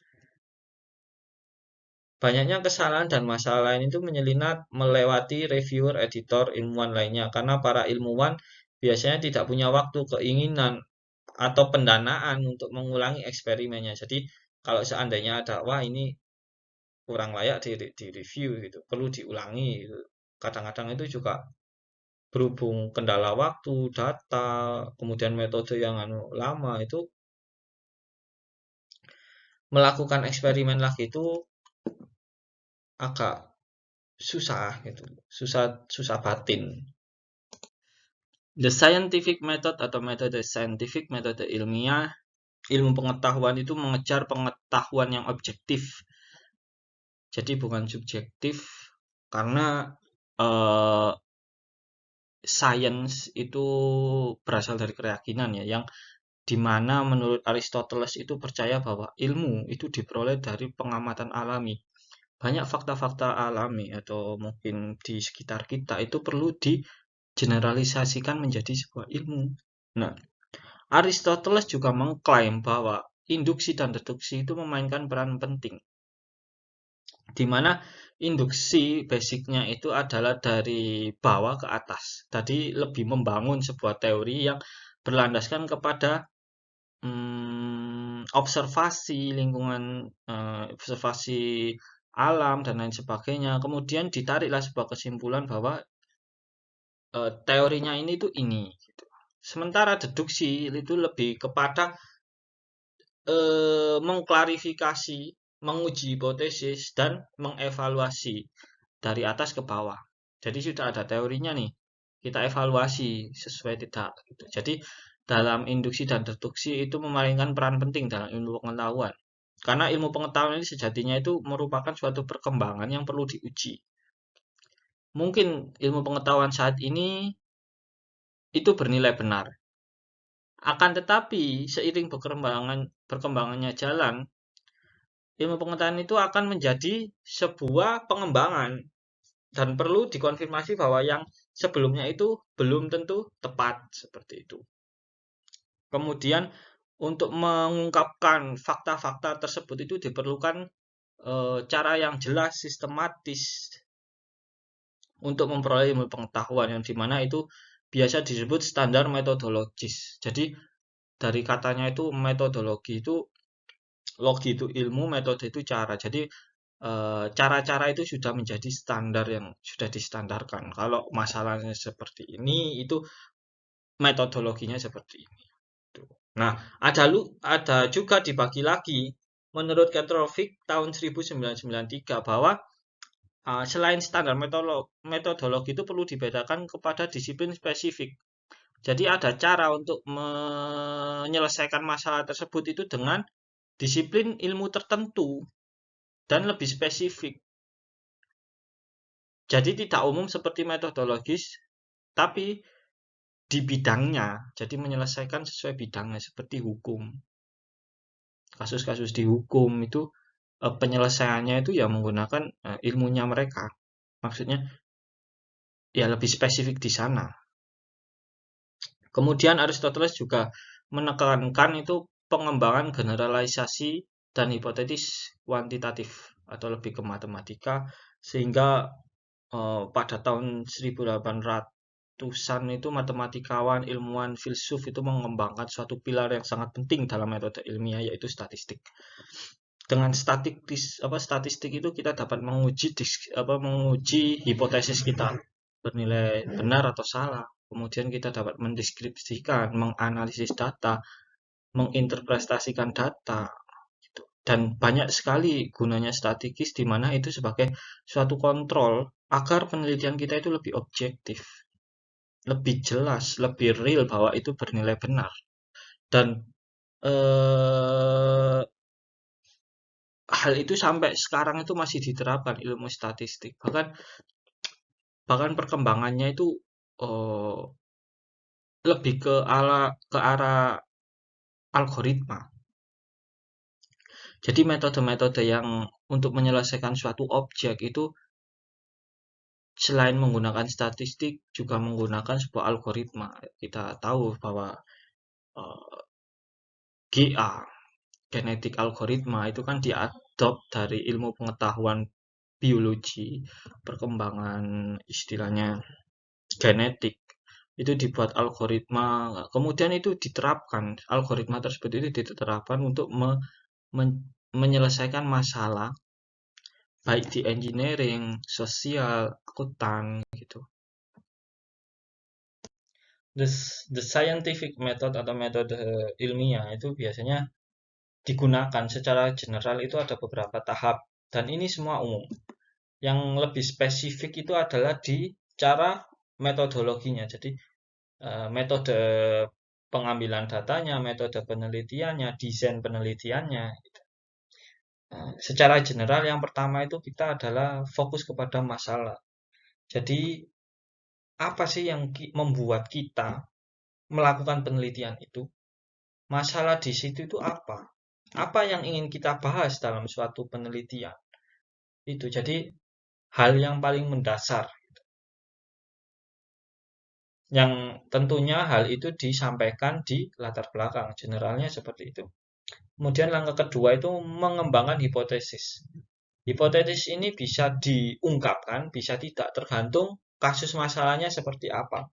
Banyaknya kesalahan dan masalah lain itu menyelinap melewati reviewer, editor, ilmuwan lainnya karena para ilmuwan biasanya tidak punya waktu, keinginan, atau pendanaan untuk mengulangi eksperimennya. Jadi kalau seandainya ada, wah ini kurang layak di review gitu, perlu diulangi gitu. Kadang-kadang itu juga berhubung kendala waktu, data, kemudian metode yang lama itu melakukan eksperimen lagi itu agak susah gitu, susah batin. The scientific method atau metode scientific, metode ilmiah, ilmu pengetahuan itu mengejar pengetahuan yang objektif. Jadi bukan subjektif karena science itu berasal dari keyakinan ya, yang dimana menurut Aristoteles itu percaya bahwa ilmu itu diperoleh dari pengamatan alami. Banyak fakta-fakta alami atau mungkin di sekitar kita itu perlu digeneralisasikan menjadi sebuah ilmu. Nah, Aristoteles juga mengklaim bahwa induksi dan deduksi itu memainkan peran penting. Di mana induksi basicnya itu adalah dari bawah ke atas. Tadi lebih membangun sebuah teori yang berlandaskan kepada observasi lingkungan, observasi alam dan lain sebagainya. Kemudian ditariklah sebuah kesimpulan bahwa teorinya ini tuh ini. Gitu. Sementara deduksi itu lebih kepada mengklarifikasi, menguji hipotesis dan mengevaluasi dari atas ke bawah. Jadi sudah ada teorinya nih, kita evaluasi sesuai tidak. Gitu. Jadi dalam induksi dan deduksi itu memainkan peran penting dalam ilmu pengetahuan. Karena ilmu pengetahuan ini sejatinya itu merupakan suatu perkembangan yang perlu diuji. Mungkin ilmu pengetahuan saat ini itu bernilai benar. Akan tetapi seiring berkembangannya jalan, ilmu pengetahuan itu akan menjadi sebuah pengembangan dan perlu dikonfirmasi bahwa yang sebelumnya itu belum tentu tepat seperti itu. Kemudian untuk mengungkapkan fakta-fakta tersebut itu diperlukan cara yang jelas, sistematis untuk memperoleh ilmu pengetahuan yang dimana itu biasa disebut standar metodologis. Jadi dari katanya itu metodologi itu, logi itu ilmu, metode itu cara. Jadi cara-cara itu sudah menjadi standar yang sudah distandarkan. Kalau masalahnya seperti ini, itu metodologinya seperti ini. Nah, ada juga dibagi lagi menurut Ketrovic tahun 1993 bahwa selain standar metodologi itu perlu dibedakan kepada disiplin spesifik. Jadi ada cara untuk menyelesaikan masalah tersebut itu dengan disiplin ilmu tertentu dan lebih spesifik. Jadi tidak umum seperti metodologis, tapi di bidangnya. Jadi menyelesaikan sesuai bidangnya seperti hukum. Kasus-kasus di hukum itu penyelesaiannya itu ya menggunakan ilmunya mereka. Maksudnya ya lebih spesifik di sana. Kemudian Aristoteles juga menekankan itu pengembangan generalisasi dan hipotetis kuantitatif atau lebih ke matematika, sehingga pada tahun 1800-an itu matematikawan, ilmuwan, filsuf itu mengembangkan suatu pilar yang sangat penting dalam metode ilmiah, yaitu statistik. Dengan statistik itu kita dapat menguji hipotesis kita bernilai benar atau salah. Kemudian kita dapat mendeskripsikan, menganalisis data, menginterpretasikan data, gitu. Dan banyak sekali gunanya statistik di mana itu sebagai suatu kontrol agar penelitian kita itu lebih objektif, lebih jelas, lebih real bahwa itu bernilai benar. Dan eh, hal itu sampai sekarang itu masih diterapkan ilmu statistik. Bahkan perkembangannya itu eh, lebih ke arah algoritma. Jadi metode-metode yang untuk menyelesaikan suatu objek itu selain menggunakan statistik juga menggunakan sebuah algoritma. Kita tahu bahwa GA, genetik algoritma, itu kan diadop dari ilmu pengetahuan biologi, perkembangan istilahnya genetik. Itu dibuat algoritma, kemudian itu diterapkan, algoritma tersebut itu diterapkan untuk menyelesaikan masalah baik di engineering, sosial, akuntan gitu. The scientific method atau metode ilmiah itu biasanya digunakan secara general itu ada beberapa tahap dan ini semua umum. Yang lebih spesifik itu adalah di cara metodologinya. Jadi metode pengambilan datanya, metode penelitiannya, desain penelitiannya. Gitu. Secara general yang pertama itu kita adalah fokus kepada masalah. Jadi apa sih yang membuat kita melakukan penelitian itu? Masalah di situ itu apa? Apa yang ingin kita bahas dalam suatu penelitian? Itu jadi hal yang paling mendasar. Yang tentunya hal itu disampaikan di latar belakang. Generalnya seperti itu. Kemudian langkah kedua itu mengembangkan hipotesis. Hipotesis ini bisa diungkapkan, bisa tidak, tergantung kasus masalahnya seperti apa.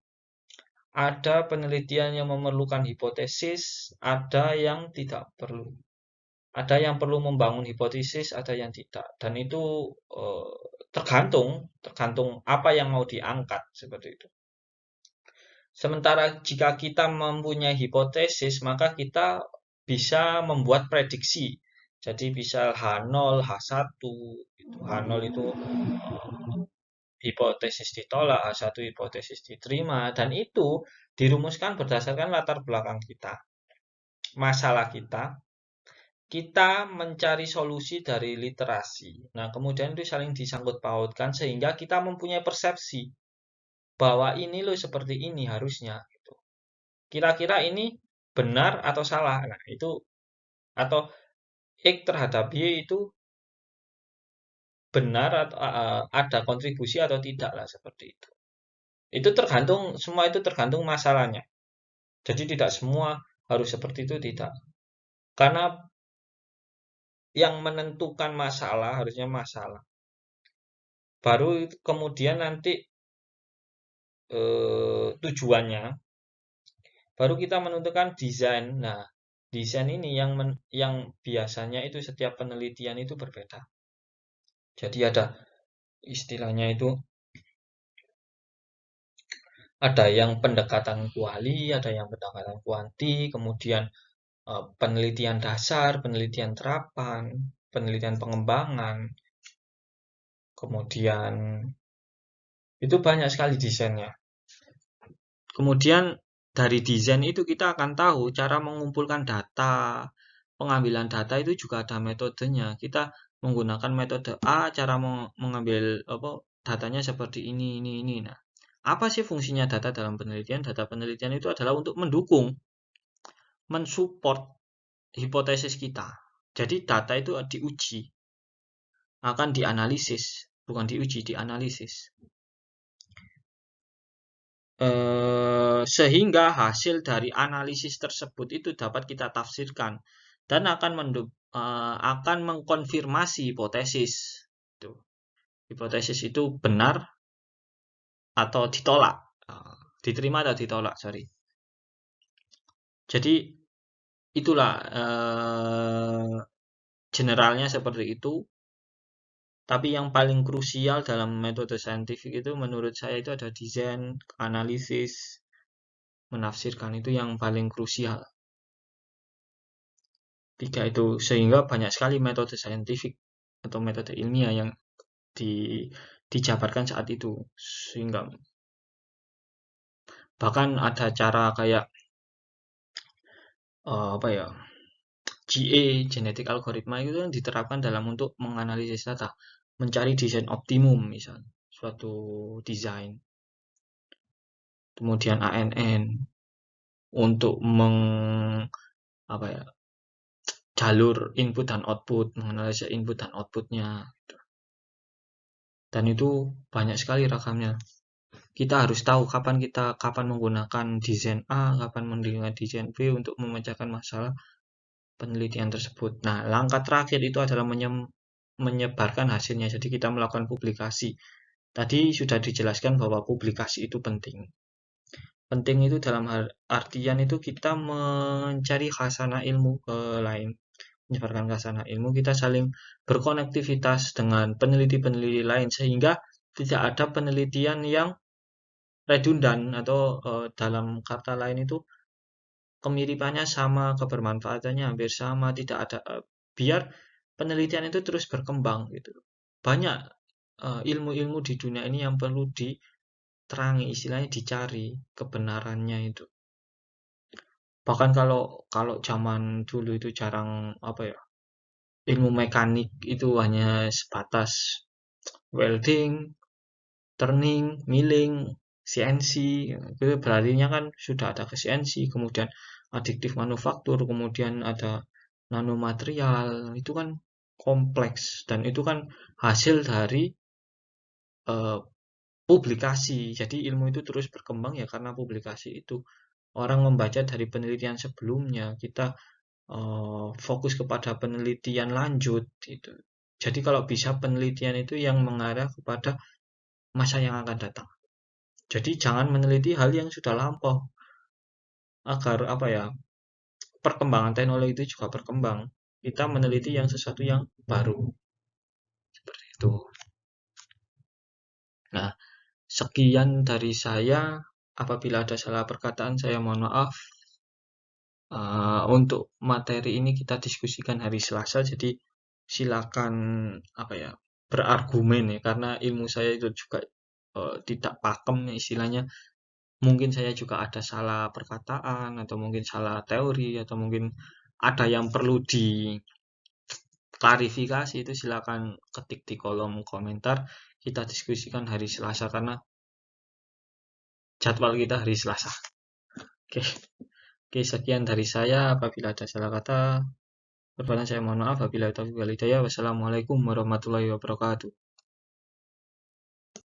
Ada penelitian yang memerlukan hipotesis, ada yang tidak perlu. Ada yang perlu membangun hipotesis, ada yang tidak. Dan itu tergantung apa yang mau diangkat seperti itu. Sementara jika kita mempunyai hipotesis, maka kita bisa membuat prediksi. Jadi bisa H0, H1, H0 itu hipotesis ditolak, H1 hipotesis diterima, dan itu dirumuskan berdasarkan latar belakang kita. Masalah kita mencari solusi dari literasi. Nah, kemudian itu saling disangkut pautkan sehingga kita mempunyai persepsi bahwa ini loh seperti ini harusnya. Gitu. Kira-kira ini benar atau salah. Nah, itu atau X terhadap Y itu benar atau ada kontribusi atau tidak lah seperti itu. Itu semua itu tergantung masalahnya. Jadi tidak semua harus seperti itu, tidak. Karena yang menentukan masalah harusnya masalah. Baru kemudian nanti tujuannya. baru kita menentukan desain. Nah, desain ini yang biasanya itu setiap penelitian itu berbeda. Jadi ada istilahnya itu ada yang pendekatan kuali, ada yang pendekatan kuanti, kemudian penelitian dasar, penelitian terapan, penelitian pengembangan, kemudian itu banyak sekali desainnya. Kemudian dari desain itu kita akan tahu cara mengumpulkan data. Pengambilan data itu juga ada metodenya. Kita menggunakan metode A, cara mengambil datanya seperti ini. Nah, apa sih fungsinya data dalam penelitian? Data penelitian itu adalah untuk mendukung, mensupport hipotesis kita. Jadi data itu diuji, akan dianalisis, bukan diuji, dianalisis. Sehingga hasil dari analisis tersebut itu dapat kita tafsirkan dan akan mengkonfirmasi hipotesis. Hipotesis itu benar atau ditolak, diterima atau ditolak, sorry. Jadi itulah generalnya seperti itu. Tapi yang paling krusial dalam metode saintifik itu menurut saya itu ada desain, analisis, menafsirkan, itu yang paling krusial. 3 itu, sehingga banyak sekali metode saintifik atau metode ilmiah yang dijabarkan saat itu, sehingga bahkan ada cara kayak GA, genetic algoritma, itu yang diterapkan dalam untuk menganalisis data, mencari desain optimum misal suatu desain. Kemudian ANN untuk jalur input dan output, menganalisis input dan outputnya. Dan itu banyak sekali ragamnya. Kita harus tahu kapan menggunakan desain A, kapan menggunakan desain B untuk memecahkan masalah penelitian tersebut. Nah, langkah terakhir itu adalah menyebarkan hasilnya. Jadi kita melakukan publikasi. Tadi sudah dijelaskan bahwa publikasi itu penting. Penting itu dalam artian itu kita mencari khasanah ilmu ke lain. Menyebarkan khasanah ilmu, kita saling berkonektivitas dengan peneliti-peneliti lain sehingga tidak ada penelitian yang redundan atau dalam kata lain itu kemiripannya sama, kebermanfaatannya hampir sama, tidak ada biar penelitian itu terus berkembang gitu. Banyak ilmu-ilmu di dunia ini yang perlu diterangi, istilahnya dicari kebenarannya itu. Bahkan kalau zaman dulu itu jarang ilmu mekanik itu hanya sebatas welding, turning, milling, CNC, itu berarti kan sudah ada ke CNC, kemudian adiktif manufaktur, kemudian ada nanomaterial, itu kan kompleks dan itu kan hasil dari publikasi. Jadi ilmu itu terus berkembang ya karena publikasi itu. Orang membaca dari penelitian sebelumnya, kita fokus kepada penelitian lanjut gitu. Jadi kalau bisa penelitian itu yang mengarah kepada masa yang akan datang. Jadi jangan meneliti hal yang sudah lampau agar perkembangan teknologi itu juga berkembang. Kita meneliti yang sesuatu yang baru. Seperti itu. Nah, sekian dari saya. Apabila ada salah perkataan saya mohon maaf. Untuk materi ini kita diskusikan hari Selasa, jadi silakan berargumen ya, karena ilmu saya itu juga tidak pakem istilahnya. Mungkin saya juga ada salah perkataan atau mungkin salah teori atau mungkin ada yang perlu diklarifikasi, itu silakan ketik di kolom komentar. Kita diskusikan hari Selasa karena jadwal kita hari Selasa. Oke. Oke, sekian dari saya. Apabila ada salah kata, saya mohon maaf. Wabillahi taufiq wal hidayah. Wassalamualaikum warahmatullahi wabarakatuh.